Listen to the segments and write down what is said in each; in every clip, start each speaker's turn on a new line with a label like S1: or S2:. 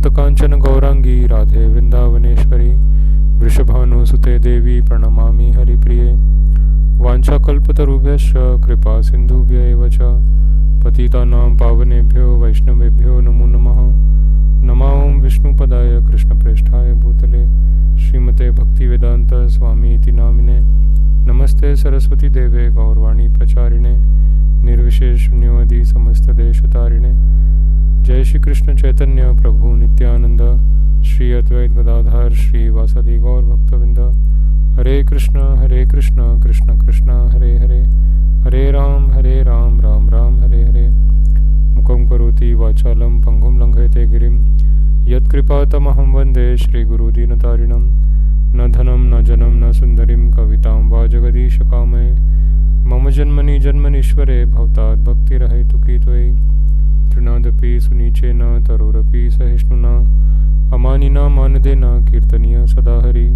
S1: तप्तकांचन गौरांगी राधे वृंदावनेश्वरी वृषभानुसुते देवी प्रणमामि हरिप्रिये वाञ्छाकल्पतरुभ्यश्च कृपा सिन्धुभ्य एव च पतितानां पावनेभ्यो वैष्णवेभ्यो नमो नमः। नमो विष्णुपदाय कृष्णप्रेष्ठाय भूतले श्रीमते भक्तिवेदांत स्वामी इति नामिने नमस्ते सरस्वती देवे गौरवाणी प्रचारिणे निर्विशेष शून्यवादी समस्तदेशतारिणे जय श्री कृष्ण चैतन्य प्रभु नित्यानंद श्री अद्वैत गदाधर श्री वासदि गौर भक्तवृंद हरे कृष्ण कृष्ण कृष्ण हरे हरे हरे राम राम राम हरे हरे। मुखं करोति वाचालं पंगुं लंघयते गिरिं यत्कृपातमहं वन्दे श्रीगुरुदीनतारिणं। न धनं न जनं न सुन्दरीं कवितां वा जगदीशकामये मम जन्मनि जन्मनीश्वरे भवतात् भक्तिरहैतुकी त्वयि तृणादपि सुनीचेन तरोरपि सहिष्णुना अमानिना मानदेन कीर्तनीय सदा हरि।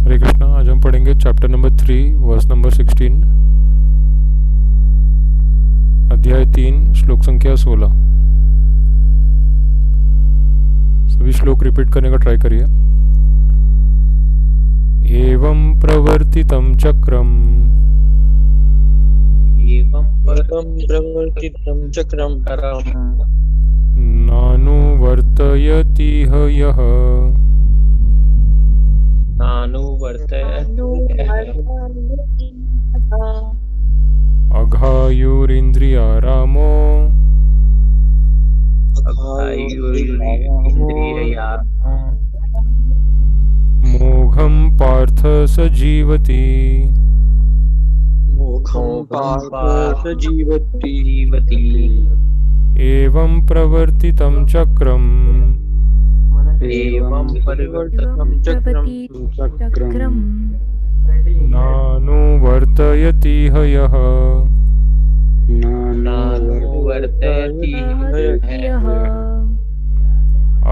S1: हरे कृष्णा। आज हम पढ़ेंगे चैप्टर नंबर 3 वर्स नंबर 16 अध्याय 3 श्लोक संख्या 16। सभी श्लोक रिपीट करने का ट्राई करिए। एवं प्रवर्तितं चक्रम नानुवर्तयति यः अघायुरिन्द्रियारामो मोघं पार्थ स जीवति। एवं प्रवर्तितं चक्रम् नानुवर्तयति यः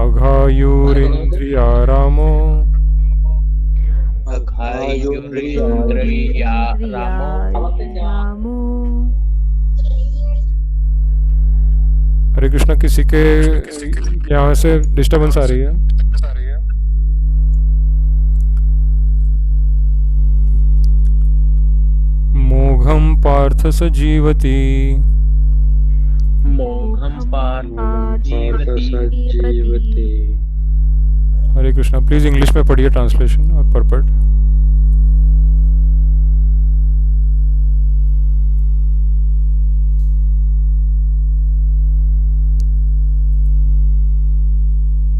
S1: अघायुरिन्द्रियारामो हरे कृष्णा। किसी के यहाँ से डिस्टर्बेंस आ रही है? मोघम पार्थ स जीवति। हरे कृष्णा। प्लीज इंग्लिश में पढ़िए ट्रांसलेशन और purport.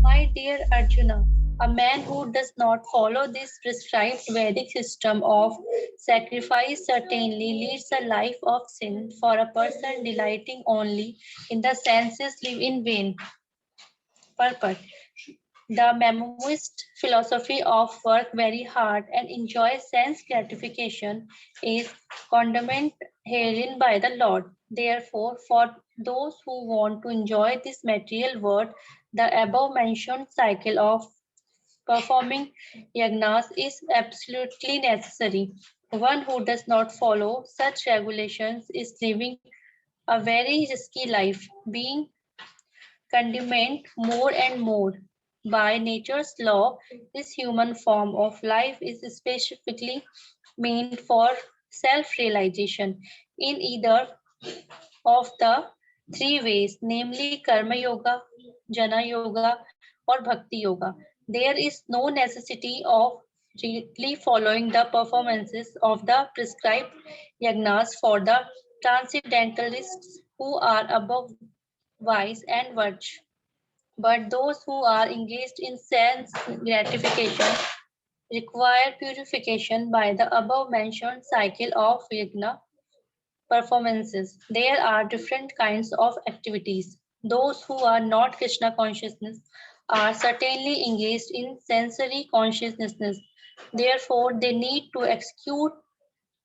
S2: My dear Arjuna, a man who does not follow this prescribed Vedic system of sacrifice certainly leads a life of sin, for a person delighting only in the senses live in vain. Purport. The Maoist philosophy of work very hard and enjoy sense gratification is condemned herein by the Lord. Therefore, for those who want to enjoy this material world, the above mentioned cycle of performing yagnas is absolutely necessary. One who does not follow such regulations is living a very risky life, being condemned more and more. By nature's law, this human form of life is specifically meant for self-realization in either of the three ways, namely Karma Yoga, Jnana Yoga, or Bhakti Yoga. There is no necessity of strictly following the performances of the prescribed yagnas for the transcendentalists who are above vice and virtue. But those who are engaged in sense gratification require purification by the above mentioned cycle of yagna performances. There are different kinds of activities. Those who are not Krishna consciousness are certainly engaged in sensory consciousness. Therefore, they need to execute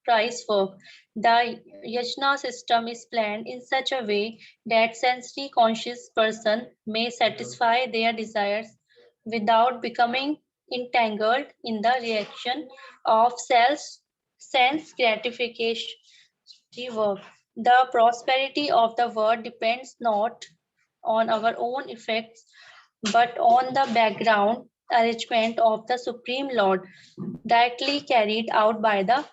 S2: price work. The yajna system is planned in such a way that sensory conscious person may satisfy their desires without becoming entangled in the reaction of sense gratification work. The prosperity of the world depends not on our own effects but on the background arrangement of the Supreme Lord, directly carried out by the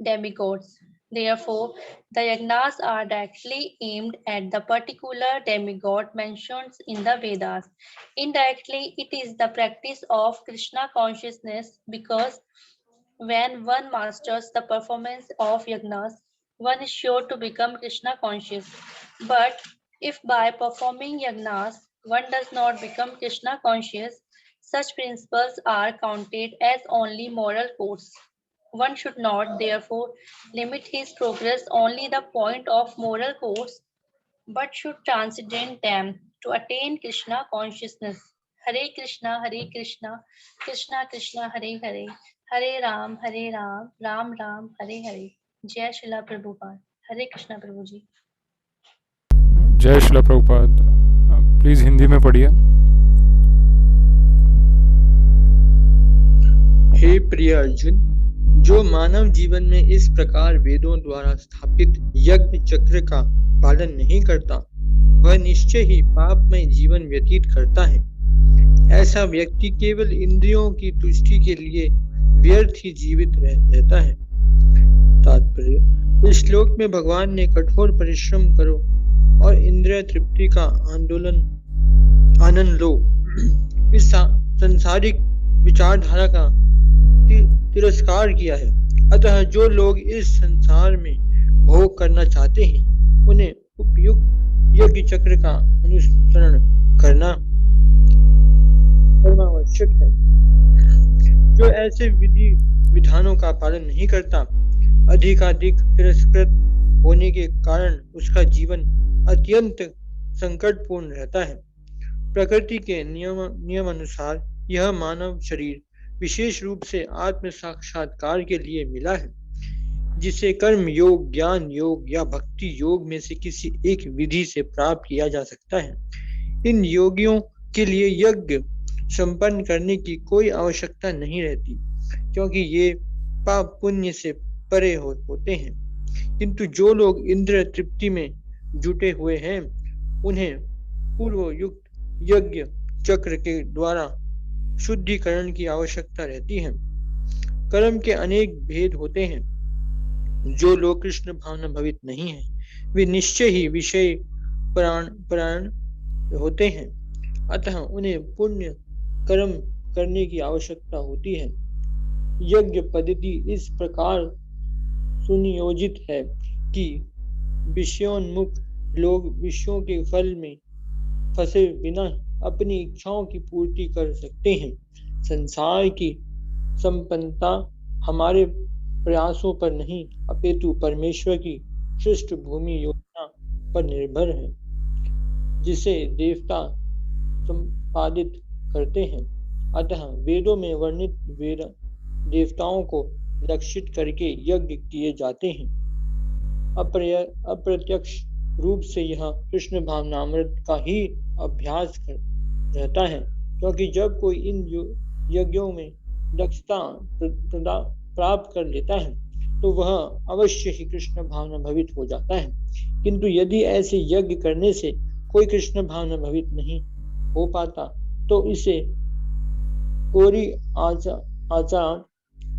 S2: demigods. Therefore, the yagnas are directly aimed at the particular demigod mentioned in the Vedas. Indirectly, it is the practice of Krishna consciousness because when one masters the performance of yagnas, one is sure to become Krishna conscious. But if by performing yagnas one does not become Krishna conscious, such principles are counted as only moral codes. One should not, therefore, limit his progress only the point of moral codes, but should transcend them to attain Krishna consciousness. Hare Krishna, Krishna Krishna, Hare Hare, Hare Ram, Ram Ram, Hare Hare. जय शिला प्रभुपाद. हरे कृष्णा प्रभु जी.
S1: जय Srila Prabhupada. Please Hindi में पढ़िए.
S3: हे प्रिय अर्जुन, जो मानव जीवन में इस प्रकार वेदों द्वारा स्थापित यज्ञ चक्र का पालन नहीं करता, वह निश्चय ही पापमय जीवन व्यतीत करता है. ऐसा व्यक्ति केवल इंद्रियों की तुष्टि के लिए व्यर्थ ही जीवित रहता है. तात्पर्य: इस श्लोक में भगवान ने कठोर परिश्रम करो और इंद्रिय तृप्ति का आनंद लो, इस सांसारिक विचारधारा का तिरस्कार किया है. अतः जो लोग इस संसार में भोग करना चाहते हैं, उन्हें उपयुक्त यज्ञ चक्र का अनुसरण करना आवश्यक है. जो ऐसे विधि विधानों का पालन नहीं करता, अधिकाधिक तिरस्कृत होने के कारण उसका जीवन अत्यंत संकटपूर्ण रहता है. प्रकृति के नियम अनुसार यह मानव शरीर विशेष रूप से आत्म साक्षात्कार के लिए मिला है, जिसे कर्म योग, ज्ञान योग या भक्ति योग में से किसी एक विधि से प्राप्त किया जा सकता है. इन योगियों के लिए यज्ञ संपन्न करने की कोई आवश्यकता नहीं रहती, क्योंकि ये पाप पुण्य से परे होते हैं. किंतु जो लोग इंद्रिय तृप्ति में जुटे हुए हैं, उन्हें पूर्वयुक्त यज्ञ चक्र के द्वारा शुद्धिकरण की आवश्यकता रहती है. कर्म के अनेक भेद होते हैं. जो लोग कृष्ण भावना भवित नहीं है, वे निश्चय ही विषय परायण होते हैं. अतः उन्हें पुण्य कर्म करने की आवश्यकता होती है. यज्ञ पद्धति इस प्रकार सुनियोजित है कि विषयोन्मुख लोग विषयों के फल में फंसे बिना अपनी इच्छाओं की पूर्ति कर सकते हैं. संसार की संपन्नता हमारे प्रयासों पर नहीं, अपितु परमेश्वर की सृष्ट भूमि योजना पर निर्भर है, जिसे देवता संपादित करते हैं. अतः वेदों में वर्णित देवताओं को लक्षित करके यज्ञ किए जाते हैं. अप्रत्यक्ष रूप से यह कृष्ण भावनामृत का ही अभ्यास रहता है, क्योंकि जब कोई इन यज्ञों में दक्षता प्राप्त कर लेता है, तो वह अवश्य ही कृष्ण भावना भवित हो जाता है. किंतु यदि ऐसे यज्ञ करने से कोई कृष्ण भावना भवित नहीं हो पाता, तो इसे कोरी आचार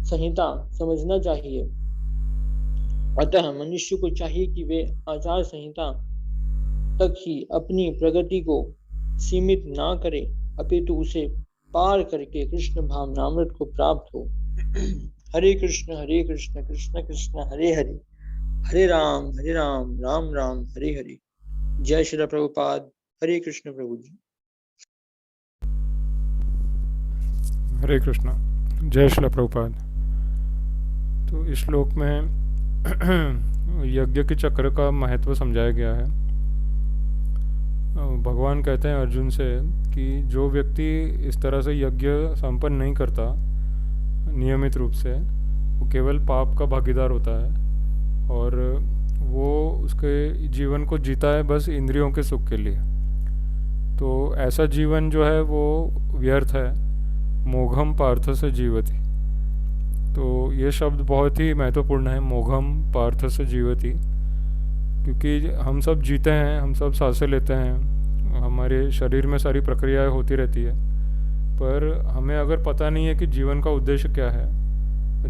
S3: संहिता समझना चाहिए. अतः मनुष्य को चाहिए कि वे आचार संहिता तक ही अपनी प्रगति को सीमित ना करे, अपितु उसे पार करके कृष्ण भावनामृत को प्राप्त हो. हरे कृष्ण कृष्ण कृष्ण हरे हरे, हरे राम राम राम हरे हरे. जय श्री प्रभुपाद. हरे कृष्ण प्रभु जी.
S1: हरे कृष्णा. जय श्रील प्रभुपाद. तो इस श्लोक में यज्ञ के चक्र का महत्व समझाया गया है. भगवान कहते हैं अर्जुन से कि जो व्यक्ति इस तरह से यज्ञ संपन्न नहीं करता नियमित रूप से, वो केवल पाप का भागीदार होता है और वो उसके जीवन को जीता है बस इंद्रियों के सुख के लिए। तो ऐसा जीवन जो है वो व्यर्थ है। मोघम पार्थ से जीवति। तो ये शब्द बहुत ही महत्वपूर्ण है, मोघम पार्थ से जीवति, क्योंकि हम सब जीते हैं, हम सब सांसें लेते हैं, हमारे शरीर में सारी प्रक्रियाएं होती रहती है, पर हमें अगर पता नहीं है कि जीवन का उद्देश्य क्या है,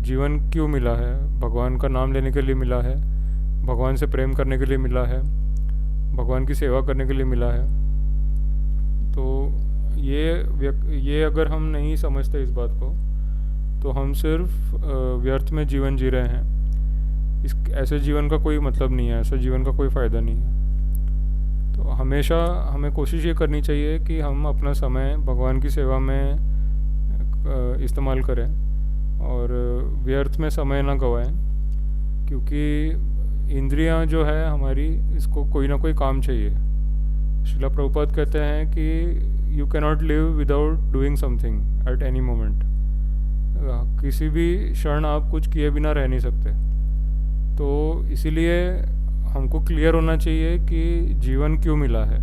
S1: जीवन क्यों मिला है, भगवान का नाम लेने के लिए मिला है, भगवान से प्रेम करने के लिए मिला है, भगवान की सेवा करने के लिए मिला है, तो ये अगर हम नहीं समझते इस बात को तो हम सिर्फ व्यर्थ में जीवन जी रहे हैं। ऐसे जीवन का कोई मतलब नहीं है, ऐसे जीवन का कोई फ़ायदा नहीं है। तो हमेशा हमें कोशिश ये करनी चाहिए कि हम अपना समय भगवान की सेवा में इस्तेमाल करें और व्यर्थ में समय ना गवाएं, क्योंकि इंद्रियां जो है हमारी, इसको कोई ना कोई काम चाहिए। श्रीला प्रभुपाद कहते हैं कि you cannot live without doing something at any moment. किसी भी क्षण आप कुछ किए बिना रह नहीं सकते। तो इसीलिए हमको क्लियर होना चाहिए कि जीवन क्यों मिला है,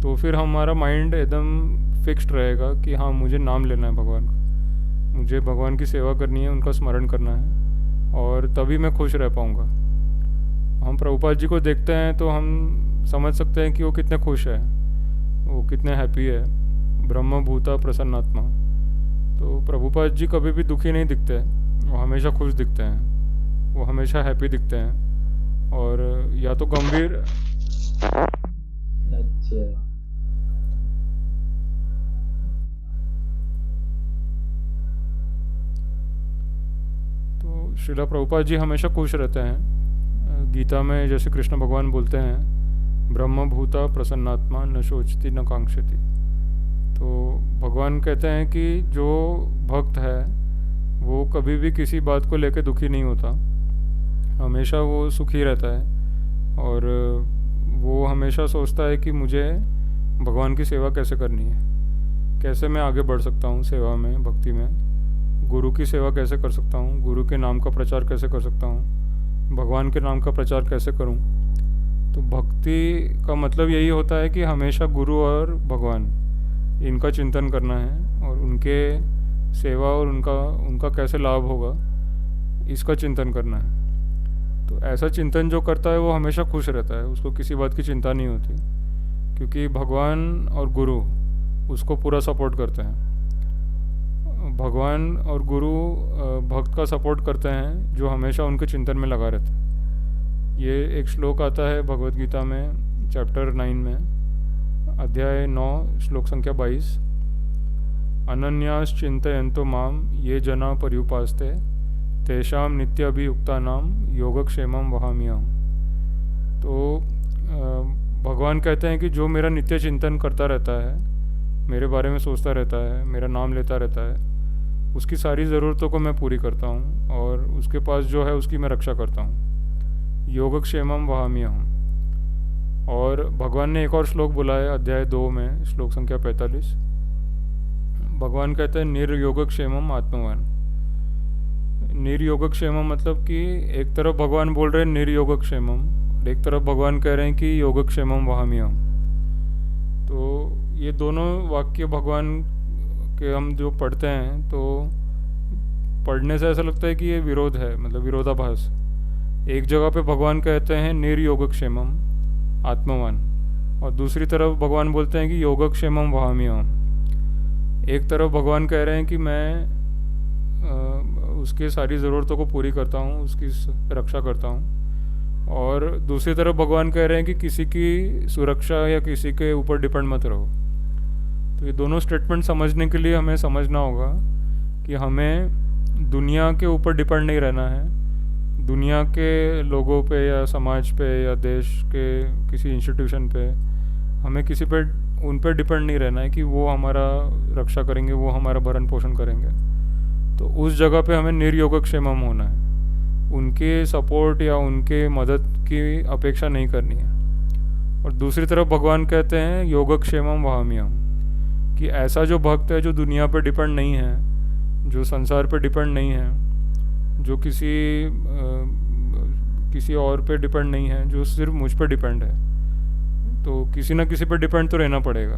S1: तो फिर हमारा माइंड एकदम फिक्स्ड रहेगा कि हाँ, मुझे नाम लेना है भगवान का, मुझे भगवान की सेवा करनी है, उनका स्मरण करना है, और तभी मैं खुश रह पाऊँगा। हम प्रभुपाद जी को देखते हैं तो हम समझ सकते हैं कि वो कितने खुश है, वो कितने हैप्पी है, ब्रह्म भूता प्रसन्नात्मा। तो प्रभुपाद जी कभी भी दुखी नहीं दिखते, वो हमेशा खुश दिखते हैं, वो हमेशा हैप्पी दिखते हैं, और या तो गंभीर।
S4: अच्छा,
S1: तो श्रीला प्रभुपाद जी हमेशा खुश रहते हैं। गीता में जैसे कृष्ण भगवान बोलते हैं, ब्रह्म भूता प्रसन्नात्मा न शोचती न कांक्षति। तो भगवान कहते हैं कि जो भक्त है वो कभी भी किसी बात को लेकर दुखी नहीं होता, हमेशा वो सुखी रहता है, और वो हमेशा सोचता है कि मुझे भगवान की सेवा कैसे करनी है, कैसे मैं आगे बढ़ सकता हूँ सेवा में, भक्ति में, गुरु की सेवा कैसे कर सकता हूँ, गुरु के नाम का प्रचार कैसे कर सकता हूँ, भगवान के नाम का प्रचार कैसे करूँ। तो भक्ति का मतलब यही होता है कि हमेशा गुरु और भगवान, इनका चिंतन करना है, और उनके सेवा और उनका कैसे लाभ होगा, इसका चिंतन करना है। तो ऐसा चिंतन जो करता है वो हमेशा खुश रहता है, उसको किसी बात की चिंता नहीं होती, क्योंकि भगवान और गुरु उसको पूरा सपोर्ट करते हैं। भगवान और गुरु भक्त का सपोर्ट करते हैं जो हमेशा उनके चिंतन में लगा रहता है। ये एक श्लोक आता है भगवद गीता में चैप्टर 9 में, अध्याय 9 श्लोक संख्या 22, अनन्यास चिंतयन्तो माम ये जना पर्युपास्ते तेषाम नित्य अभियुक्तानाम योगक्षेमम वहाम्यहम्। तो भगवान कहते हैं कि जो मेरा नित्य चिंतन करता रहता है, मेरे बारे में सोचता रहता है, मेरा नाम लेता रहता है, उसकी सारी ज़रूरतों को मैं पूरी करता हूँ, और उसके पास जो है उसकी मैं रक्षा करता हूँ। योगक्षेमम वहाम्यहम्। और भगवान ने एक और श्लोक बोला है अध्याय 2 में श्लोक संख्या 45। भगवान कहते हैं निर्योगक्षेमम आत्मवान। निर्योगक्षेमम मतलब कि एक तरफ भगवान बोल रहे हैं निर्योगक्षेमम, और एक तरफ भगवान कह रहे हैं कि योगक्षेमम वहाम्यहम्। तो ये दोनों वाक्य भगवान के हम जो पढ़ते हैं तो पढ़ने से ऐसा लगता है कि ये विरोध है, मतलब विरोधाभास। एक जगह पे भगवान कहते हैं निर्योगक्षेमम आत्मवान, और दूसरी तरफ भगवान बोलते हैं कि योगक्षेमम वहाम्यहम्। एक तरफ भगवान कह रहे हैं कि मैं उसकी सारी ज़रूरतों को पूरी करता हूँ, उसकी रक्षा करता हूँ, और दूसरी तरफ भगवान कह रहे हैं कि किसी की सुरक्षा या किसी के ऊपर डिपेंड मत रहो। तो ये दोनों स्टेटमेंट समझने के लिए हमें समझना होगा कि हमें दुनिया के ऊपर डिपेंड नहीं रहना है, दुनिया के लोगों पे या समाज पे या देश के किसी इंस्टीट्यूशन पे हमें किसी पे उन पे डिपेंड नहीं रहना है कि वो हमारा रक्षा करेंगे, वो हमारा भरण पोषण करेंगे। तो उस जगह पे हमें निर्योगक्षेमम होना है, उनके सपोर्ट या उनके मदद की अपेक्षा नहीं करनी है। और दूसरी तरफ भगवान कहते हैं योगक्षेमम वहाम्यहम्, कि ऐसा जो भक्त है जो दुनिया पे डिपेंड नहीं है, जो संसार पे डिपेंड नहीं है, जो किसी और पे डिपेंड नहीं है, जो सिर्फ मुझ पे डिपेंड है। तो किसी ना किसी पे डिपेंड तो रहना पड़ेगा।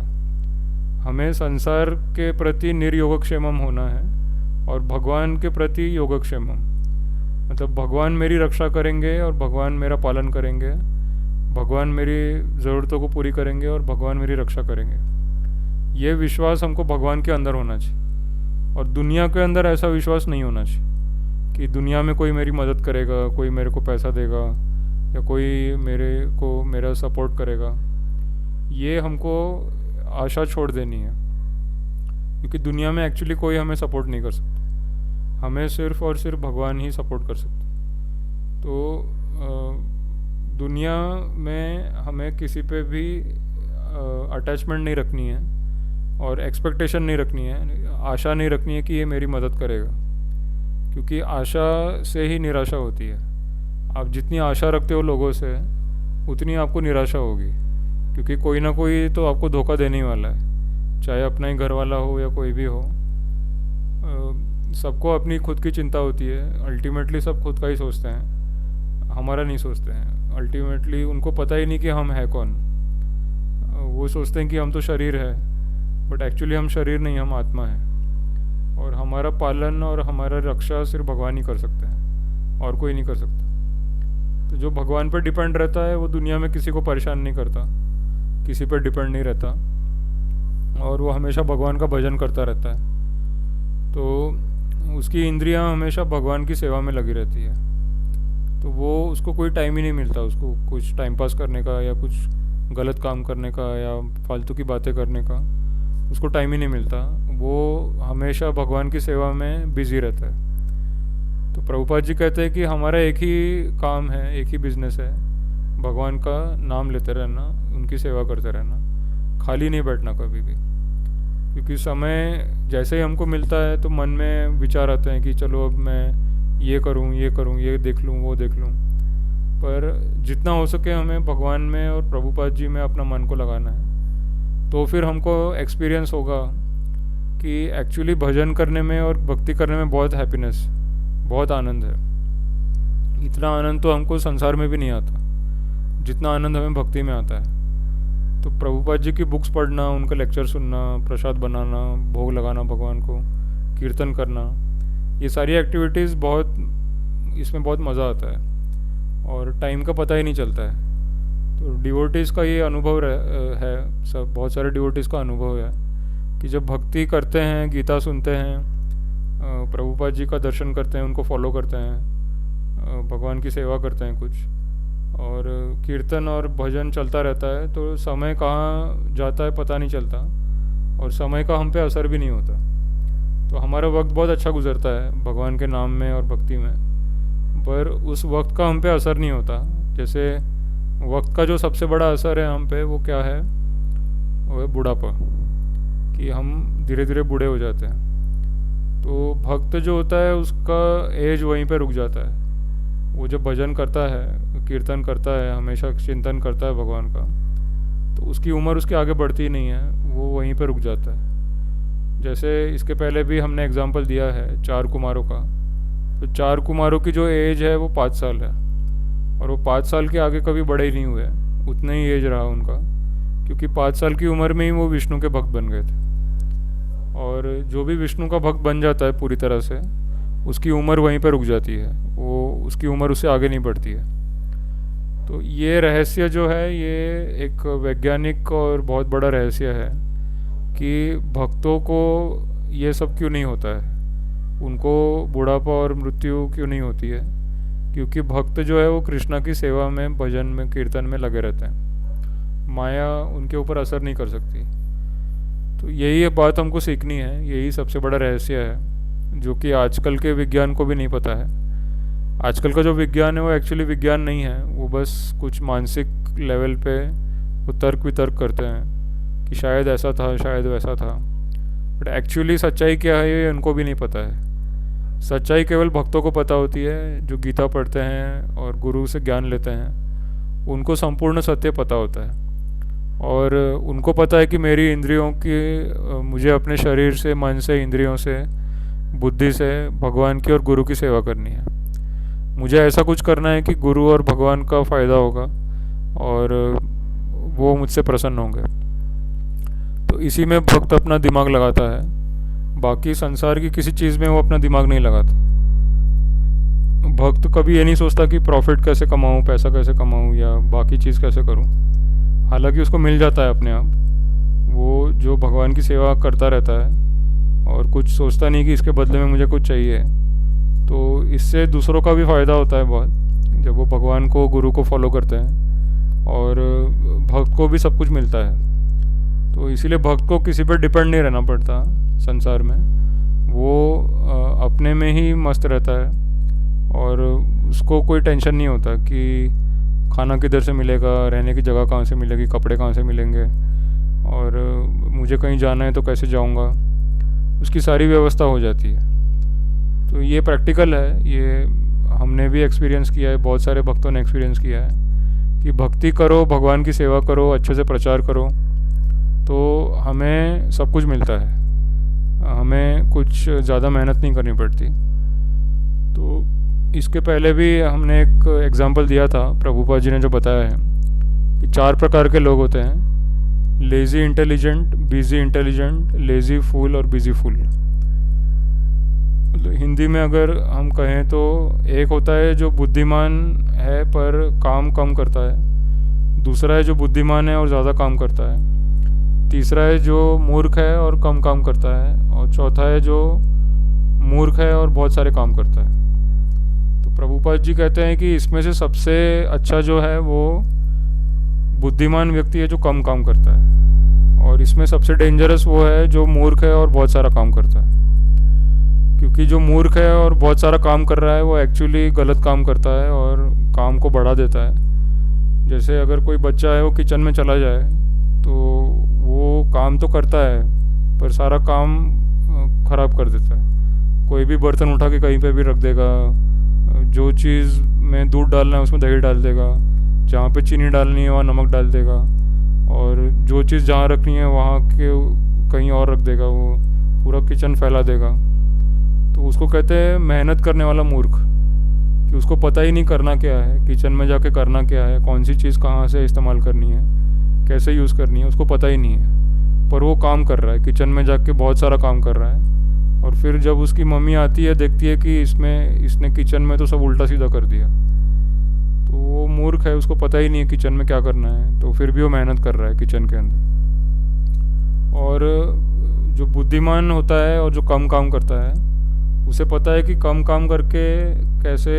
S1: हमें संसार के प्रति निर्योगक्षेमम होना है और भगवान के प्रति योगक्षेमम, मतलब भगवान मेरी रक्षा करेंगे और भगवान मेरा पालन करेंगे, भगवान मेरी ज़रूरतों को पूरी करेंगे और भगवान मेरी रक्षा करेंगे। ये विश्वास हमको भगवान के अंदर होना चाहिए और दुनिया के अंदर ऐसा विश्वास नहीं होना चाहिए कि दुनिया में कोई मेरी मदद करेगा, कोई मेरे को पैसा देगा या कोई मेरा सपोर्ट करेगा। ये हमको आशा छोड़ देनी है, क्योंकि दुनिया में एक्चुअली कोई हमें सपोर्ट नहीं कर सकता, हमें सिर्फ और सिर्फ भगवान ही सपोर्ट कर सकते। तो दुनिया में हमें किसी पे भी अटैचमेंट नहीं रखनी है और एक्सपेक्टेशन नहीं रखनी है, आशा नहीं रखनी है कि ये मेरी मदद करेगा, क्योंकि आशा से ही निराशा होती है। आप जितनी आशा रखते हो लोगों से उतनी आपको निराशा होगी, क्योंकि कोई ना कोई तो आपको धोखा देने ही वाला है, चाहे अपना ही घर वाला हो या कोई भी हो। सबको अपनी खुद की चिंता होती है, अल्टीमेटली सब खुद का ही सोचते हैं, हमारा नहीं सोचते हैं। अल्टीमेटली उनको पता ही नहीं कि हम हैं कौन। वो सोचते हैं कि हम तो शरीर है, बट एक्चुअली हम शरीर नहीं, हम आत्मा है। और हमारा पालन और हमारा रक्षा सिर्फ भगवान ही कर सकते हैं और कोई नहीं कर सकता। तो जो भगवान पर डिपेंड रहता है वो दुनिया में किसी को परेशान नहीं करता, किसी पर डिपेंड नहीं रहता और वो हमेशा भगवान का भजन करता रहता है। तो उसकी इंद्रियां हमेशा भगवान की सेवा में लगी रहती है। तो वो उसको कोई टाइम ही नहीं मिलता, उसको कुछ टाइम पास करने का या कुछ गलत काम करने का या फालतू की बातें करने का उसको टाइम ही नहीं मिलता। वो हमेशा भगवान की सेवा में बिजी रहता है। तो प्रभुपाद जी कहते हैं कि हमारा एक ही काम है, एक ही बिजनेस है, भगवान का नाम लेते रहना, उनकी सेवा करते रहना, खाली नहीं बैठना कभी भी। क्योंकि समय जैसे ही हमको मिलता है तो मन में विचार आते हैं कि चलो अब मैं ये करूँ, ये देख लूँ, वो देख लूँ। पर जितना हो सके हमें भगवान में और प्रभुपाद जी में अपना मन को लगाना है। तो फिर हमको एक्सपीरियंस होगा कि एक्चुअली भजन करने में और भक्ति करने में बहुत हैप्पीनेस, बहुत आनंद है। इतना आनंद तो हमको संसार में भी नहीं आता जितना आनंद हमें भक्ति में आता है। तो प्रभुपाद जी की बुक्स पढ़ना, उनका लेक्चर सुनना, प्रसाद बनाना, भोग लगाना भगवान को, कीर्तन करना, ये सारी एक्टिविटीज़ इसमें बहुत मज़ा आता है और टाइम का पता ही नहीं चलता है। तो डिवोटीज़ का ये अनुभव है, सब बहुत सारे डिवोटीज़ का अनुभव है कि जब भक्ति करते हैं, गीता सुनते हैं, प्रभुपाद जी का दर्शन करते हैं, उनको फॉलो करते हैं, भगवान की सेवा करते हैं कुछ, और कीर्तन और भजन चलता रहता है, तो समय कहाँ जाता है पता नहीं चलता और समय का हम पे असर भी नहीं होता। तो हमारा वक्त बहुत अच्छा गुजरता है भगवान के नाम में और भक्ति में, पर उस वक्त का हम पे असर नहीं होता। जैसे वक्त का जो सबसे बड़ा असर है हम पे वो क्या है, वो है बुढ़ापा, कि हम धीरे धीरे बूढ़े हो जाते हैं। तो भक्त जो होता है उसका एज वहीं पे रुक जाता है। वो जब भजन करता है, कीर्तन करता है, हमेशा चिंतन करता है भगवान का, तो उसकी उम्र उसके आगे बढ़ती ही नहीं है, वो वहीं पे रुक जाता है। जैसे इसके पहले भी हमने एग्जाम्पल दिया है 4 कुमारों का। तो 4 कुमारों की जो एज है वो 5 साल है और वो 5 साल के आगे कभी बड़े ही नहीं हुए, उतना ही एज रहा उनका, क्योंकि 5 साल की उम्र में ही वो विष्णु के भक्त बन गए थे। और जो भी विष्णु का भक्त बन जाता है पूरी तरह से, उसकी उम्र वहीं पर रुक जाती है, वो उसकी उम्र उससे आगे नहीं बढ़ती है। तो ये रहस्य जो है, ये एक वैज्ञानिक और बहुत बड़ा रहस्य है कि भक्तों को ये सब क्यों नहीं होता है, उनको बुढ़ापा और मृत्यु क्यों नहीं होती है, क्योंकि भक्त जो है वो कृष्णा की सेवा में, भजन में, कीर्तन में लगे रहते हैं। माया उनके ऊपर असर नहीं कर सकती। तो यही बात हमको सीखनी है, यही सबसे बड़ा रहस्य है जो कि आजकल के विज्ञान को भी नहीं पता है। आजकल का जो विज्ञान है वो एक्चुअली विज्ञान नहीं है, वो बस कुछ मानसिक लेवल पे वो तर्क वितर्क करते हैं कि शायद ऐसा था, शायद वैसा था, बट एक्चुअली सच्चाई क्या है ये उनको भी नहीं पता है। सच्चाई केवल भक्तों को पता होती है, जो गीता पढ़ते हैं और गुरु से ज्ञान लेते हैं, उनको संपूर्ण सत्य पता होता है। और उनको पता है कि मेरी इंद्रियों की, मुझे अपने शरीर से, मन से, इंद्रियों से, बुद्धि से भगवान की और गुरु की सेवा करनी है। मुझे ऐसा कुछ करना है कि गुरु और भगवान का फ़ायदा होगा और वो मुझसे प्रसन्न होंगे। तो इसी में भक्त अपना दिमाग लगाता है, बाकी संसार की किसी चीज़ में वो अपना दिमाग नहीं लगाता। भक्त कभी ये नहीं सोचता कि प्रॉफिट कैसे कमाऊँ, पैसा कैसे कमाऊँ या बाकी चीज़ कैसे करूँ। हालांकि उसको मिल जाता है अपने आप, वो जो भगवान की सेवा करता रहता है और कुछ सोचता नहीं कि इसके बदले में मुझे कुछ चाहिए। तो इससे दूसरों का भी फ़ायदा होता है बहुत, जब वो भगवान को, गुरु को फॉलो करते हैं, और भक्त को भी सब कुछ मिलता है। तो इसीलिए भक्त को किसी पर डिपेंड नहीं रहना पड़ता संसार में, वो अपने में ही मस्त रहता है और उसको कोई टेंशन नहीं होता कि खाना किधर से मिलेगा, रहने की जगह कहाँ से मिलेगी, कपड़े कहाँ से मिलेंगे, और मुझे कहीं जाना है तो कैसे जाऊँगा। उसकी सारी व्यवस्था हो जाती है। तो ये प्रैक्टिकल है, ये हमने भी एक्सपीरियंस किया है, बहुत सारे भक्तों ने एक्सपीरियंस किया है कि भक्ति करो, भगवान की सेवा करो, अच्छे से प्रचार करो, तो हमें सब कुछ मिलता है, हमें कुछ ज़्यादा मेहनत नहीं करनी पड़ती। तो इसके पहले भी हमने एक एग्जांपल दिया था, प्रभुपाद जी ने जो बताया है कि 4 प्रकार के लोग होते हैं: lazy intelligent, busy intelligent, lazy fool और बिजी फूल। हिंदी में अगर हम कहें तो एक होता है जो बुद्धिमान है पर काम कम करता है, दूसरा है जो बुद्धिमान है और ज़्यादा काम करता है, तीसरा है जो मूर्ख है और कम काम करता है, और चौथा है जो मूर्ख है और बहुत सारे काम करता है। तो प्रभुपाद जी कहते हैं कि इसमें से सबसे अच्छा जो है वो बुद्धिमान व्यक्ति है जो कम काम करता है, और इसमें सबसे डेंजरस वो है जो मूर्ख है और बहुत सारा काम करता है। क्योंकि जो मूर्ख है और बहुत सारा काम कर रहा है वो एक्चुअली गलत काम करता है और काम को बढ़ा देता है। जैसे अगर कोई बच्चा है वो किचन में चला जाए तो वो काम तो करता है पर सारा काम ख़राब कर देता है। कोई भी बर्तन उठा के कहीं पे भी रख देगा, जो चीज़ में दूध डालना है उसमें दही डाल देगा, जहाँ पे चीनी डालनी है वहाँ नमक डाल देगा, और जो चीज़ जहाँ रखनी है वहाँ के कहीं और रख देगा, वो पूरा किचन फैला देगा। तो उसको कहते हैं मेहनत करने वाला मूर्ख, कि उसको पता ही नहीं करना क्या है, किचन में जाके करना क्या है, कौन सी चीज़ कहाँ से इस्तेमाल करनी है, कैसे यूज़ करनी है, उसको पता ही नहीं है। पर वो काम कर रहा है, किचन में जाके बहुत सारा काम कर रहा है, और फिर जब उसकी मम्मी आती है देखती है कि इसने किचन में तो सब उल्टा सीधा कर दिया, तो वो मूर्ख है, उसको पता ही नहीं है किचन में क्या करना है, तो फिर भी वो मेहनत कर रहा है किचन के अंदर। और जो बुद्धिमान होता है और जो कम काम करता है उसे पता है कि कम काम करके कैसे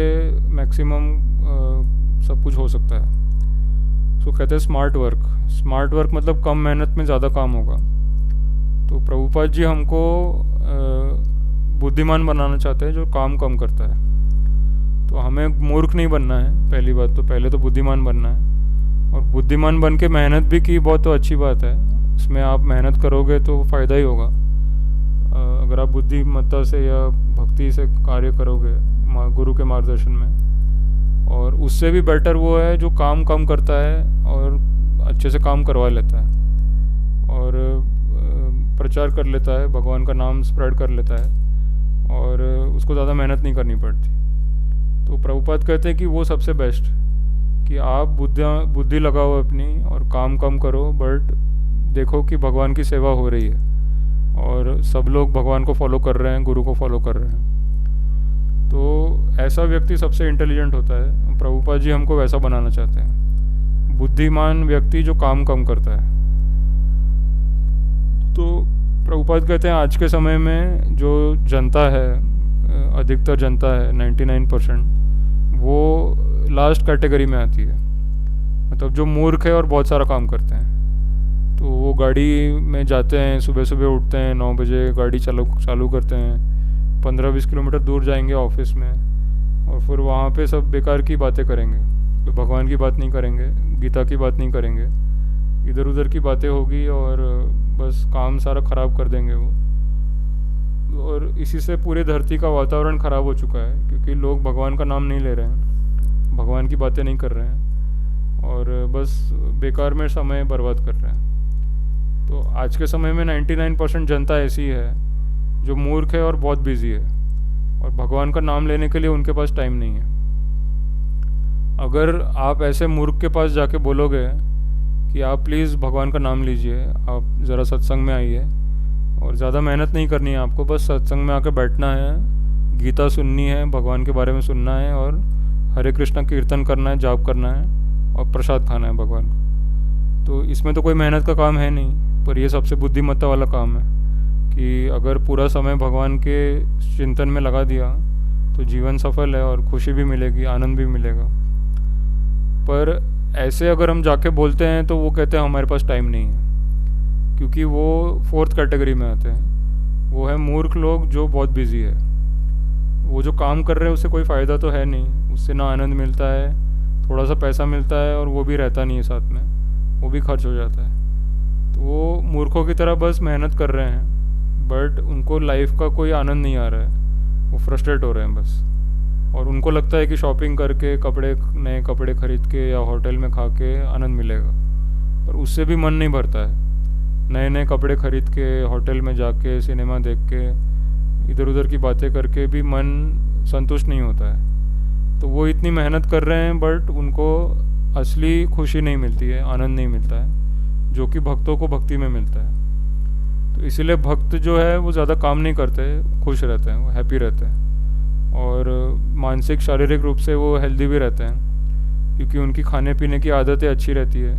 S1: मैक्सिमम सब कुछ हो सकता है। उसको कहते हैं स्मार्ट वर्क। स्मार्ट वर्क मतलब कम मेहनत में ज़्यादा काम होगा। तो प्रभुपाद जी हमको बुद्धिमान बनाना चाहते हैं जो काम कम करता है। तो हमें मूर्ख नहीं बनना है, पहली बात तो, पहले तो बुद्धिमान बनना है। और बुद्धिमान बन के मेहनत भी की बहुत तो अच्छी बात है, इसमें आप मेहनत करोगे तो फ़ायदा ही होगा। अगर आप बुद्धिमत्ता से या भक्ति से कार्य करोगे गुरु के मार्गदर्शन में, और उससे भी बेटर वो है जो काम कम करता है और अच्छे से काम करवा लेता है और प्रचार कर लेता है, भगवान का नाम स्प्रेड कर लेता है और उसको ज़्यादा मेहनत नहीं करनी पड़ती। तो प्रभुपाद कहते हैं कि वो सबसे बेस्ट, कि आप बुद्धि लगाओ अपनी और काम कम करो, बट देखो कि भगवान की सेवा हो रही है और सब लोग भगवान को फॉलो कर रहे हैं, गुरु को फॉलो कर रहे हैं। तो ऐसा व्यक्ति सबसे इंटेलिजेंट होता है। प्रभुपाद जी हमको वैसा बनाना चाहते हैं, बुद्धिमान व्यक्ति जो काम कम करता है। तो प्रभुपाद कहते हैं आज के समय में जो जनता है, अधिकतर जनता है 99%, वो लास्ट कैटेगरी में आती है। मतलब जो मूर्ख है और बहुत सारा काम करते हैं। तो वो गाड़ी में जाते हैं, सुबह सुबह उठते हैं 9 बजे, गाड़ी चालू करते हैं, 15-20 किलोमीटर दूर जाएंगे ऑफिस में, और फिर वहाँ पे सब बेकार की बातें करेंगे, तो भगवान की बात नहीं करेंगे, गीता की बात नहीं करेंगे, इधर उधर की बातें होगी और बस काम सारा ख़राब कर देंगे वो। और इसी से पूरे धरती का वातावरण ख़राब हो चुका है, क्योंकि लोग भगवान का नाम नहीं ले रहे हैं, भगवान की बातें नहीं कर रहे हैं और बस बेकार में समय बर्बाद कर रहे हैं। तो आज के समय में 99% जनता ऐसी है जो मूर्ख है और बहुत बिजी है, और भगवान का नाम लेने के लिए उनके पास टाइम नहीं है। अगर आप ऐसे मूर्ख के पास जाके बोलोगे कि आप प्लीज़ भगवान का नाम लीजिए, आप ज़रा सत्संग में आइए और ज़्यादा मेहनत नहीं करनी है आपको, बस सत्संग में आके बैठना है, गीता सुननी है, भगवान के बारे में सुनना है और हरे कृष्णा कीर्तन करना है, जाप करना है और प्रसाद खाना है भगवान का। तो इसमें तो कोई मेहनत का काम है नहीं, पर ये सबसे बुद्धिमत्ता वाला काम है कि अगर पूरा समय भगवान के चिंतन में लगा दिया तो जीवन सफल है और खुशी भी मिलेगी, आनंद भी मिलेगा। पर ऐसे अगर हम जाके बोलते हैं तो वो कहते हैं हमारे पास टाइम नहीं है, क्योंकि वो 4th कैटेगरी में आते हैं। वो है मूर्ख लोग जो बहुत बिजी है। वो जो काम कर रहे हैं उससे कोई फ़ायदा तो है नहीं, उससे ना आनंद मिलता है, थोड़ा सा पैसा मिलता है और वो भी रहता नहीं है साथ में, वो भी खर्च हो जाता है। तो वो मूर्खों की तरह बस मेहनत कर रहे हैं, बट उनको लाइफ का कोई आनंद नहीं आ रहा है, वो फ्रस्ट्रेट हो रहे हैं बस। और उनको लगता है कि शॉपिंग करके, नए कपड़े खरीद के या होटल में खा के आनंद मिलेगा, पर उससे भी मन नहीं भरता है। नए नए कपड़े खरीद के, होटल में जाके, सिनेमा देख के, इधर उधर की बातें करके भी मन संतुष्ट नहीं होता है। तो वो इतनी मेहनत कर रहे हैं बट उनको असली खुशी नहीं मिलती है, आनंद नहीं मिलता है, जो कि भक्तों को भक्ति में मिलता है। तो इसीलिए भक्त जो है वो ज़्यादा काम नहीं करते, खुश रहते हैं, वो हैप्पी रहते हैं और मानसिक शारीरिक रूप से वो हेल्दी भी रहते हैं, क्योंकि उनकी खाने पीने की आदतें अच्छी रहती है।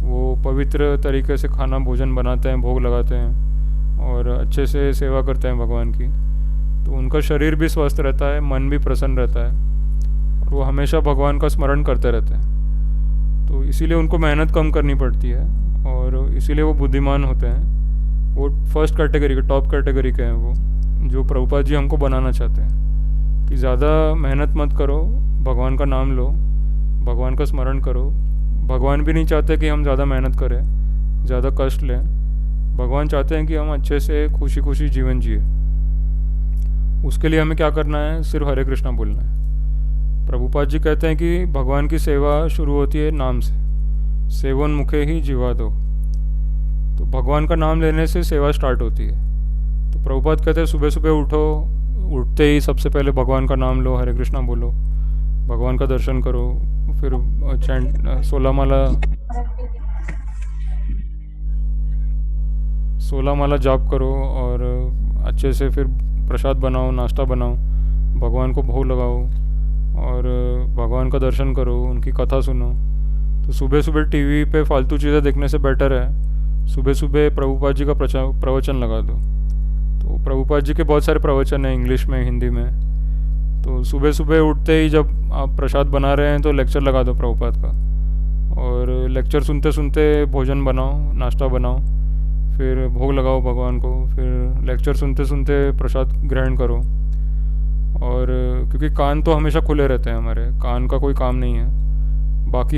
S1: वो पवित्र तरीके से खाना भोजन बनाते हैं, भोग लगाते हैं और अच्छे से सेवा करते हैं भगवान की। तो उनका शरीर भी स्वस्थ रहता है, मन भी प्रसन्न रहता है और वो हमेशा भगवान का स्मरण करते रहते हैं। तो इसीलिए उनको मेहनत कम करनी पड़ती है और इसीलिए वो बुद्धिमान होते हैं। वो 1st कैटेगरी के, टॉप कैटेगरी के हैं वो, जो प्रभुपाद जी हमको बनाना चाहते हैं कि ज़्यादा मेहनत मत करो, भगवान का नाम लो, भगवान का स्मरण करो। भगवान भी नहीं चाहते कि हम ज़्यादा मेहनत करें, ज़्यादा कष्ट लें। भगवान चाहते हैं कि हम अच्छे से खुशी खुशी जीवन जिए। उसके लिए हमें क्या करना है? सिर्फ हरे कृष्णा बोलना है। प्रभुपाद जी कहते हैं कि भगवान की सेवा शुरू होती है नाम से, सेवन मुखे ही जीवा दो। तो भगवान का नाम लेने से सेवा स्टार्ट होती है। तो प्रभुपाद कहते हैं सुबह सुबह उठो, उठते ही सबसे पहले भगवान का नाम लो, हरे कृष्णा बोलो, भगवान का दर्शन करो, फिर 16 माला जाप करो और अच्छे से फिर प्रसाद बनाओ, नाश्ता बनाओ, भगवान को भोग लगाओ और भगवान का दर्शन करो, उनकी कथा सुनो। तो सुबह सुबह टीवी पे फालतू चीज़ें देखने से बेटर है सुबह सुबह प्रभुपाद जी का प्रवचन लगा दो। तो प्रभुपाद जी के बहुत सारे प्रवचन हैं इंग्लिश में, हिंदी में। तो सुबह सुबह उठते ही जब आप प्रसाद बना रहे हैं तो लेक्चर लगा दो प्रभुपाद का और लेक्चर सुनते सुनते भोजन बनाओ, नाश्ता बनाओ, फिर भोग लगाओ भगवान को, फिर लेक्चर सुनते सुनते प्रसाद ग्रहण करो। और क्योंकि कान तो हमेशा खुले रहते हैं, हमारे कान का कोई काम नहीं है,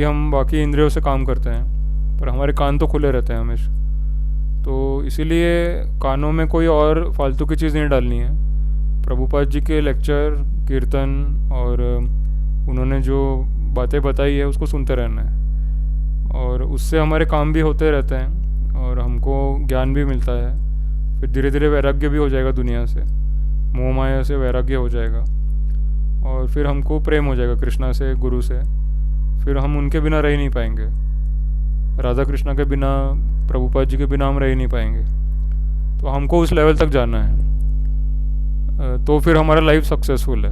S1: हम बाकी इंद्रियों से काम करते हैं पर हमारे कान तो खुले रहते हैं हमेशा। तो इसीलिए कानों में कोई और फालतू की चीज़ नहीं डालनी है। प्रभुपाद जी के लेक्चर, कीर्तन और उन्होंने जो बातें बताई है उसको सुनते रहना है और उससे हमारे काम भी होते रहते हैं और हमको ज्ञान भी मिलता है। फिर धीरे धीरे वैराग्य भी हो जाएगा दुनिया से, मोह माया से वैराग्य हो जाएगा और फिर हमको प्रेम हो जाएगा कृष्णा से, गुरु से। फिर हम उनके बिना रह ही नहीं पाएंगे, राधा कृष्णा के बिना, प्रभुपाद जी के बिना हम रह ही नहीं पाएंगे। तो हमको उस लेवल तक जाना है, तो फिर हमारा लाइफ सक्सेसफुल है।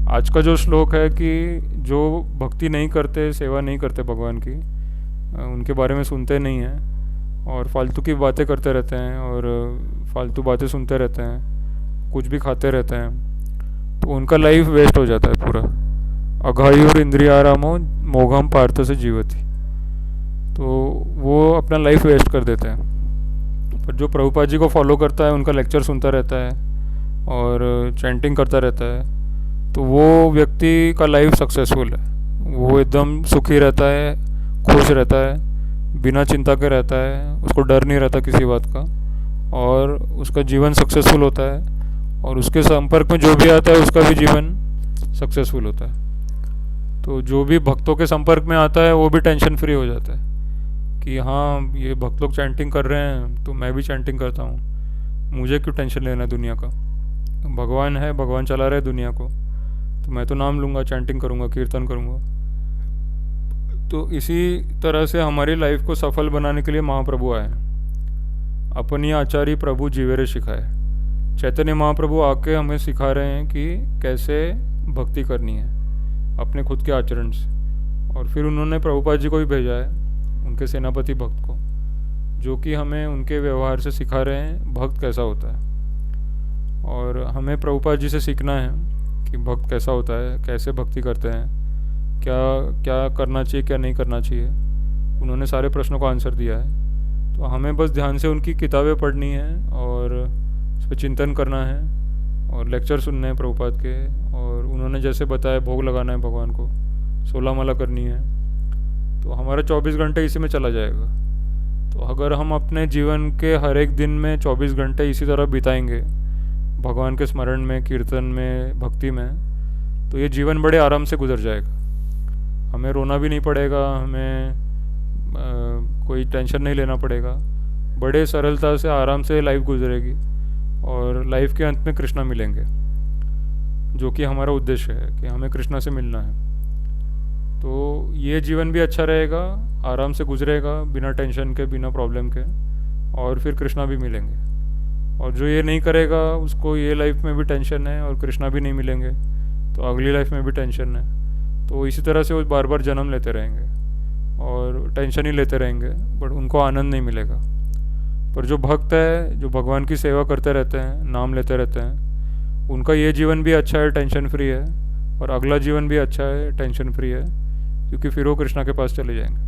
S1: आज का जो श्लोक है कि जो भक्ति नहीं करते, सेवा नहीं करते भगवान की, उनके बारे में सुनते नहीं हैं और फालतू की बातें करते रहते हैं और फालतू बातें सुनते रहते हैं, कुछ भी खाते रहते हैं, तो उनका लाइफ वेस्ट हो जाता है पूरा। अघायुर इंद्रियारामो मोघम पार्थ से जीवती। तो वो अपना लाइफ वेस्ट कर देते हैं। पर जो प्रभुपाद जी को फॉलो करता है, उनका लेक्चर सुनता रहता है और चैंटिंग करता रहता है, तो वो व्यक्ति का लाइफ सक्सेसफुल है। वो एकदम सुखी रहता है, खुश रहता है, बिना चिंता के रहता है, उसको डर नहीं रहता किसी बात का और उसका जीवन सक्सेसफुल होता है और उसके संपर्क में जो भी आता है उसका भी जीवन सक्सेसफुल होता है। तो जो भी भक्तों के संपर्क में आता है वो भी टेंशन फ्री हो जाता है कि हाँ, ये भक्त लोग चैंटिंग कर रहे हैं तो मैं भी चैंटिंग करता हूँ, मुझे क्यों टेंशन लेना दुनिया का। भगवान है, भगवान चला रहे दुनिया को, तो मैं तो नाम लूँगा, चैंटिंग करूँगा, कीर्तन करूँगा। तो इसी तरह से हमारी लाइफ को सफल बनाने के लिए महाप्रभु आए। अपनी आचार्य प्रभु जीवेरे सिखाए। चैतन्य महाप्रभु आके हमें सिखा रहे हैं कि कैसे भक्ति करनी है अपने खुद के आचरण से। और फिर उन्होंने प्रभुपाद जी को भी भेजा है, उनके सेनापति भक्त को, जो कि हमें उनके व्यवहार से सिखा रहे हैं भक्त कैसा होता है। और हमें प्रभुपाद जी से सीखना है कि भक्त कैसा होता है, कैसे भक्ति करते हैं, क्या क्या करना चाहिए, क्या नहीं करना चाहिए। उन्होंने सारे प्रश्नों का आंसर दिया है। तो हमें बस ध्यान से उनकी किताबें पढ़नी है और उस पर चिंतन करना है और लेक्चर सुनने हैं प्रभुपाद के। और उन्होंने जैसे बताया भोग लगाना है भगवान को, 16 माला करनी है। तो हमारा 24 घंटे इसी में चला जाएगा। तो अगर हम अपने जीवन के हर एक दिन में 24 घंटे इसी तरह बिताएंगे भगवान के स्मरण में, कीर्तन में, भक्ति में, तो ये जीवन बड़े आराम से गुजर जाएगा। हमें रोना भी नहीं पड़ेगा, हमें कोई टेंशन नहीं लेना पड़ेगा। बड़े सरलता से आराम से लाइफ गुजरेगी और लाइफ के अंत में कृष्णा मिलेंगे, जो कि हमारा उद्देश्य है कि हमें कृष्णा से मिलना है। तो ये जीवन भी अच्छा रहेगा, आराम से गुजरेगा, बिना टेंशन के, बिना प्रॉब्लम के, और फिर कृष्णा भी मिलेंगे। और जो ये नहीं करेगा उसको ये लाइफ में भी टेंशन है और कृष्णा भी नहीं मिलेंगे, तो अगली लाइफ में भी टेंशन है। तो इसी तरह से वो बार बार जन्म लेते रहेंगे और टेंशन ही लेते रहेंगे, बट उनको आनंद नहीं मिलेगा। पर जो भक्त है, जो भगवान की सेवा करते रहते हैं, नाम लेते रहते हैं, उनका ये जीवन भी अच्छा है, टेंशन फ्री है, और अगला जीवन भी अच्छा है, टेंशन फ्री है, क्योंकि फिर वो कृष्णा के पास चले जाएंगे।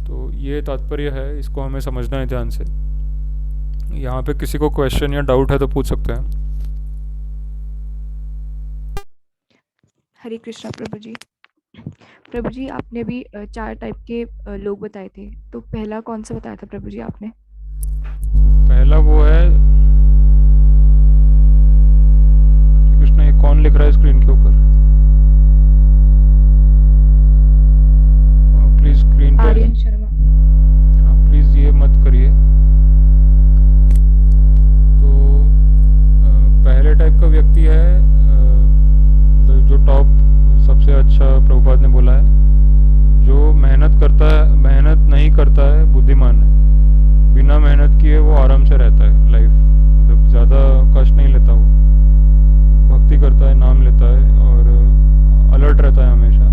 S1: तो ये तात्पर्य है, इसको हमें समझना है ध्यान से। यहाँ पे किसी को क्वेश्चन या डाउट है तो पूछ सकते हैं।
S4: हरे कृष्णा प्रभु जी। प्रभु जी, आपने भी 4 टाइप के लोग बताए थे, तो पहला कौन सा बताया था प्रभु जी आपने?
S1: पहला वो है, कृष्णा ये कौन लिख रहा है स्क्रीन के ऊपर? प्लीज स्क्रीन पे
S4: आर्यन शर्मा।
S1: हाँ, प्लीज ये मत करिए। तो पहले टाइप का व्यक्ति है, जो टॉप सबसे अच्छा प्रभुपाद ने बोला है, जो मेहनत करता है, मेहनत नहीं करता है, बुद्धिमान है। बिना मेहनत किए वो आराम से रहता है लाइफ, मतलब ज़्यादा कष्ट नहीं लेता। वो भक्ति करता है, नाम लेता है और अलर्ट रहता है हमेशा।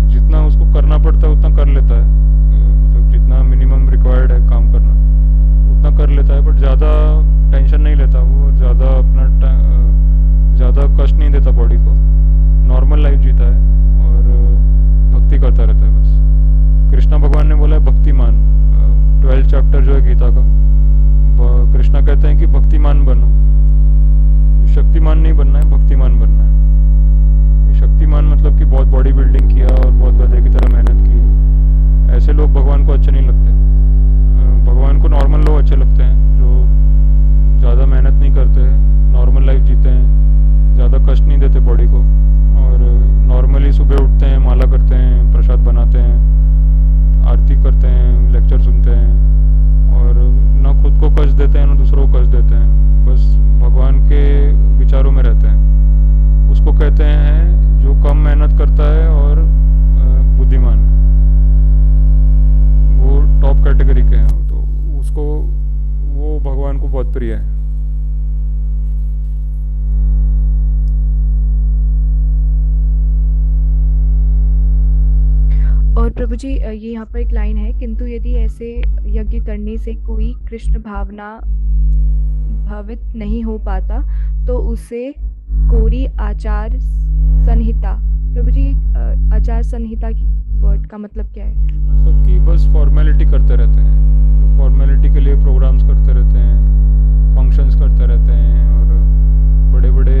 S1: जितना उसको करना पड़ता है उतना कर लेता है, मतलब जितना मिनिमम रिक्वायर्ड है काम करना उतना कर लेता है, बट ज़्यादा टेंशन नहीं लेता वो, ज़्यादा अपना ज़्यादा कष्ट नहीं देता बॉडी को, नॉर्मल लाइफ जीता है और भक्ति करता रहता है बस। कृष्णा भगवान ने बोला है भक्तिमान, 12 चैप्टर जो है गीता का, कृष्णा कहते हैं कि भक्तिमान बनो। शक्तिमान नहीं बनना है, भक्तिमान बनना है। शक्तिमान मतलब कि बहुत बॉडी बिल्डिंग किया और बहुत गधे की तरह मेहनत की, ऐसे लोग भगवान को अच्छे नहीं लगते। भगवान को नॉर्मल लोग अच्छे लगते हैं, जो ज़्यादा मेहनत नहीं करते, नॉर्मल लाइफ जीते हैं, ज़्यादा कष्ट नहीं देते बॉडी को, और नॉर्मली सुबह उठते हैं, माला करते हैं, प्रसाद बनाते हैं, आरती करते हैं, लेक्चर सुनते हैं, और ना खुद को कष्ट देते हैं ना दूसरों को कष्ट देते हैं, बस भगवान के विचारों में रहते हैं। उसको कहते हैं जो कम मेहनत करता है और बुद्धिमान, वो टॉप कैटेगरी के हैं। तो उसको, वो भगवान को बहुत प्रिय है।
S4: और प्रभु जी, ये यहाँ पर एक लाइन है, किंतु यदि ऐसे यज्ञ करने से कोई कृष्ण भावना भावित नहीं हो पाता तो उसे कोरी आचार संहिता। प्रभु जी, आचार संहिता की वर्ड का मतलब क्या है?
S1: मतलब कि बस फॉर्मेलिटी करते रहते हैं, फॉर्मेलिटी के लिए प्रोग्राम्स करते रहते हैं, फंक्शंस करते रहते हैं और बड़े बड़े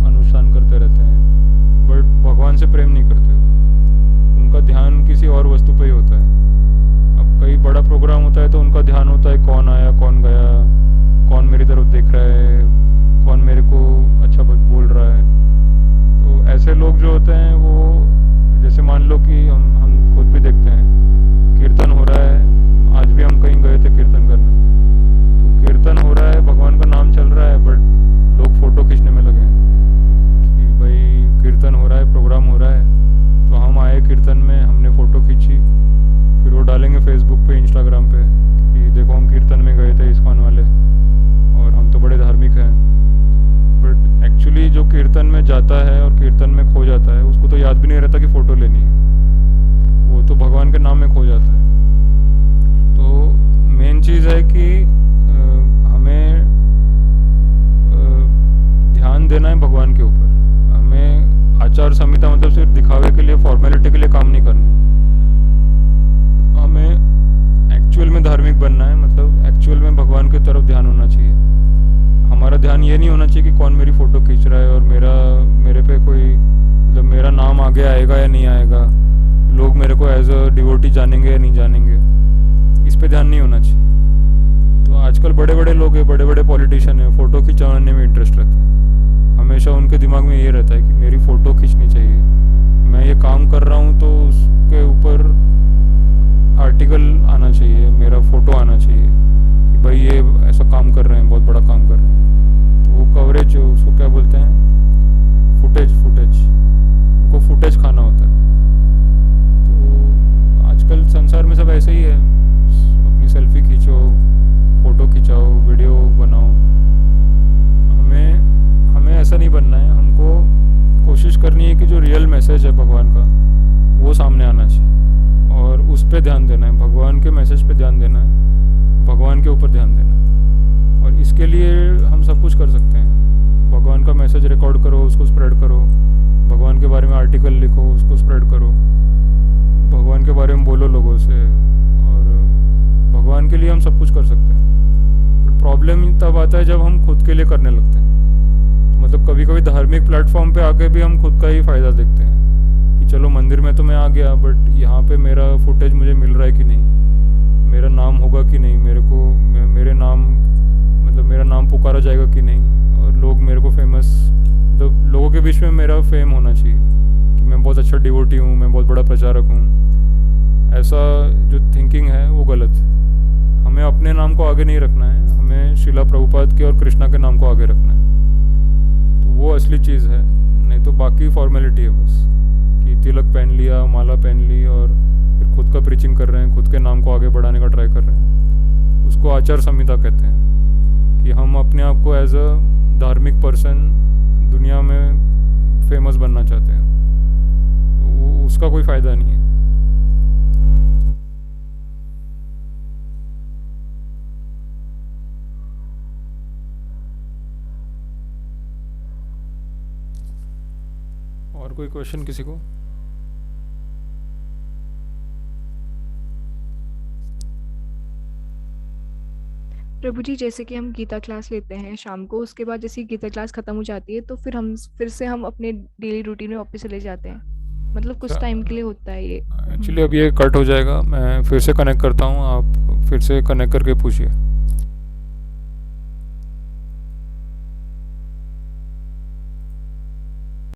S1: अनुष्ठान करते रहते हैं, बट भगवान से प्रेम नहीं करते। उनका ध्यान किसी और वस्तु पे ही होता है। अब कई बड़ा प्रोग्राम होता है तो उनका ध्यान होता है कौन आया, कौन गया, कौन मेरी तरफ देख रहा है, कौन मेरे को अच्छा बोल रहा है। तो ऐसे लोग जो होते हैं वो, जैसे मान लो कि हम खुद भी देखते हैं कीर्तन हो रहा है, आज भी हम कहीं गए थे कीर्तन करने, तो कीर्तन हो रहा है, भगवान का नाम चल रहा है, बट लोग फोटो खींचने में लगे हैं कि भाई कीर्तन हो रहा है, प्रोग्राम हो रहा है, तो हम आए कीर्तन में हमने फ़ोटो खींची, फिर वो डालेंगे फेसबुक पे, इंस्टाग्राम पे कि देखो हम कीर्तन में गए थे इस्कॉन वाले और हम तो बड़े धार्मिक हैं। बट एक्चुअली जो कीर्तन में जाता है और कीर्तन में खो जाता है उसको तो याद भी नहीं रहता कि फ़ोटो लेनी है, वो तो भगवान के नाम में खो जाता है। तो मेन चीज़ है कि हमें ध्यान देना है भगवान के ऊपर। हमें आचार संहिता मतलब सिर्फ दिखावे के लिए, फॉर्मेलिटी के लिए काम नहीं करना। हमें एक्चुअल में धार्मिक बनना है, मतलब एक्चुअल में भगवान की तरफ ध्यान होना चाहिए। हमारा ध्यान ये नहीं होना चाहिए कि कौन मेरी फ़ोटो खींच रहा है और मेरे पे कोई मतलब मेरा नाम आगे आएगा या नहीं आएगा, लोग मेरे को एज अ डिवोटी जानेंगे या नहीं जानेंगे, इस पे ध्यान नहीं होना चाहिए। तो आजकल बड़े बड़े लोग हैं, बड़े बड़े पॉलिटिशियन हैं, फ़ोटो खिंचवाने में इंटरेस्ट रहता है। हमेशा उनके दिमाग में ये रहता है कि मेरी फ़ोटो खींचनी चाहिए, मैं ये काम कर रहा हूँ तो उसके ऊपर आर्टिकल आना चाहिए, मेरा फ़ोटो आना चाहिए कि भाई ये ऐसा काम कर रहे हैं, बहुत बड़ा काम कर रहे हैं। तो वो कवरेज, उसको क्या बोलते हैं, फुटेज उनको फुटेज खाना होता है। तो आजकल संसार में सब ऐसे ही है, अपनी सेल्फी खींचो, फ़ोटो खिंचाओ, वीडियो बनाओ। हमें ऐसा नहीं बनना है। हमको कोशिश करनी है कि जो रियल मैसेज है भगवान का वो सामने आना चाहिए और उस पर ध्यान देना है, भगवान के मैसेज पे ध्यान देना है, भगवान के ऊपर ध्यान देना है। और इसके लिए हम सब कुछ कर सकते हैं। भगवान का मैसेज रिकॉर्ड करो, उसको स्प्रेड करो, भगवान के बारे में आर्टिकल लिखो, उसको स्प्रेड करो, भगवान के बारे में बोलो लोगों से, और भगवान के लिए हम सब कुछ कर सकते हैं। पर प्रॉब्लम तब आता है जब हम खुद के लिए करने लगते हैं। मतलब कभी कभी धार्मिक प्लेटफॉर्म पे आके भी हम खुद का ही फ़ायदा देखते हैं कि चलो मंदिर में तो मैं आ गया, बट यहाँ पे मेरा फुटेज मुझे मिल रहा है कि नहीं, मेरा नाम होगा कि नहीं, मेरे नाम मतलब मेरा नाम पुकारा जाएगा कि नहीं, और लोग मेरे को फेमस, मतलब लोगों के बीच में मेरा फेम होना चाहिए कि मैं बहुत अच्छा डिवोटी हूँ, मैं बहुत बड़ा प्रचारक हूँ। ऐसा जो थिंकिंग है वो गलत है। हमें अपने नाम को आगे नहीं रखना है, हमें शिला प्रभुपाद के और कृष्णा के नाम को आगे रखना है। तो वो असली चीज़ है, नहीं तो बाकी फॉर्मेलिटी है बस, कि तिलक पहन लिया, माला पहन ली और फिर खुद का प्रीचिंग कर रहे हैं, खुद के नाम को आगे बढ़ाने का ट्राई कर रहे हैं। उसको आचार संहिता कहते हैं कि हम अपने आप को एज अ धार्मिक पर्सन दुनिया में फेमस बनना चाहते हैं। वो उसका कोई फ़ायदा नहीं है। और कोई क्वेश्चन किसी को?
S4: प्रभु जी, जैसे कि हम गीता क्लास लेते हैं शाम को, उसके बाद जैसे ही गीता क्लास खत्म हो जाती है तो फिर से हम अपने डेली रूटीन में वापस चले जाते हैं, मतलब कुछ टाइम के लिए होता है ये।
S1: एक्चुअली अब ये कट हो जाएगा, मैं फिर से कनेक्ट करता हूँ, आप फिर से कनेक्ट करके पूछिए।